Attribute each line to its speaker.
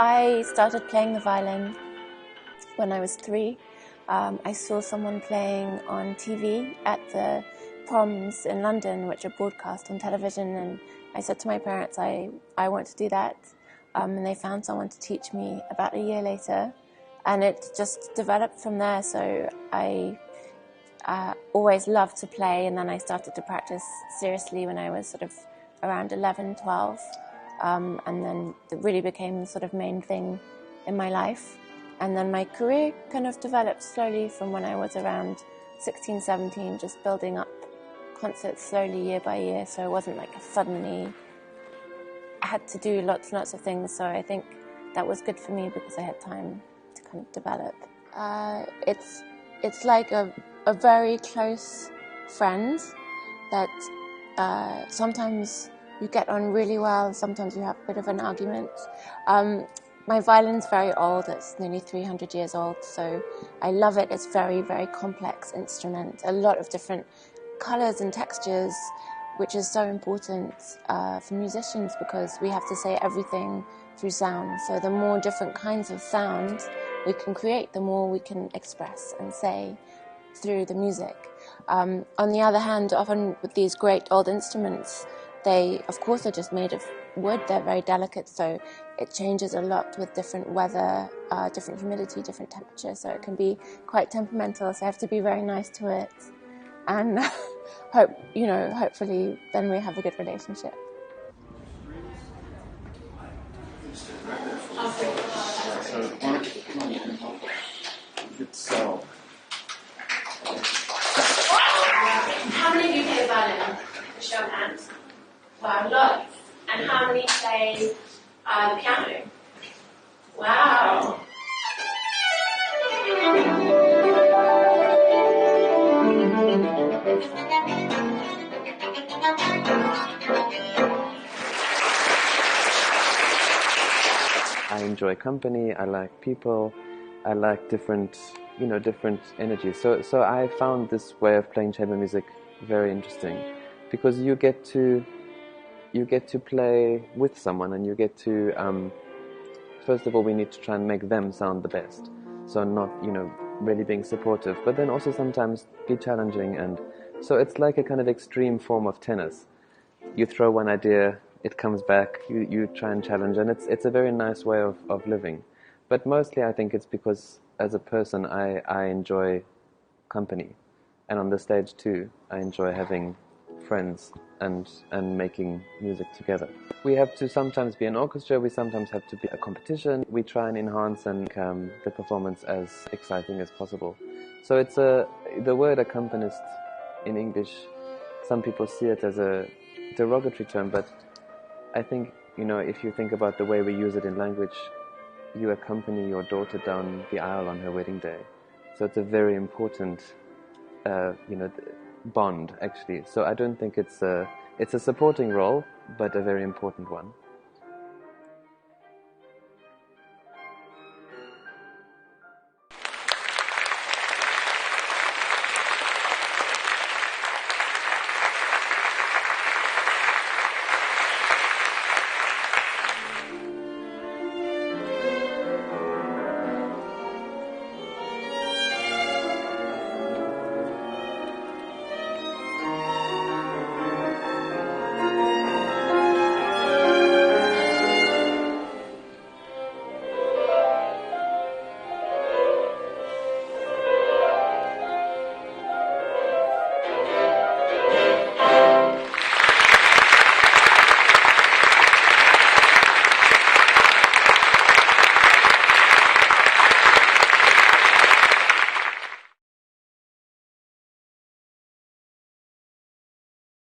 Speaker 1: I started playing the violin when I was 3. I saw someone playing on TV at the proms in London, which are broadcast on television, and I said to my parents, I want to do that. And they found someone to teach me about a year later, and it just developed from there. So I always loved to play, and then I started to practice seriously when I was sort of around 11, 12. And then it really became the sort of main thing in my life. And then my career kind of developed slowly from when I was around 16, 17, just building up concerts slowly year by year. So it wasn't like suddenly I had to do lots and lots of things. So I think that was good for me because I had time to kind of develop. It's like a very close friend that sometimes you get on really well, sometimes you have a bit of an argument. My violin's very old, it's nearly 300 years old, so I love it. It's very, very complex instrument, a lot of different colours and textures, which is so important for musicians because we have to say everything through sound. So the more different kinds of sound we can create, the more we can express and say through the music. On the other hand, often with these great old instruments, they, of course, are just made of wood. They're very delicate, so it changes a lot with different weather, different humidity, different temperature, so it can be quite temperamental, so I have to be very nice to it. And hopefully then we have a good relationship.
Speaker 2: How many of you play the violin? Show of hands. Wow, lots. And how many play the piano? Wow.
Speaker 3: I enjoy company, I like people, I like different energies. So I found this way of playing chamber music very interesting because you get to play with someone and you get to, first of all, we need to try and make them sound the best. So not, really being supportive, but then also sometimes be challenging. And so it's like a kind of extreme form of tennis. You throw one idea, it comes back, you try and challenge, and it's a very nice way of living. But mostly I think it's because as a person I enjoy company. And on the stage too, I enjoy having friends and making music together. We have to sometimes be an orchestra, we sometimes have to be a competition. We try and enhance and make the performance as exciting as possible. So it's the word accompanist in English, some people see it as a derogatory term, but I think, if you think about the way we use it in language, you accompany your daughter down the aisle on her wedding day. So it's a very important, bond, actually. So I don't think it's a supporting role, but a very important one.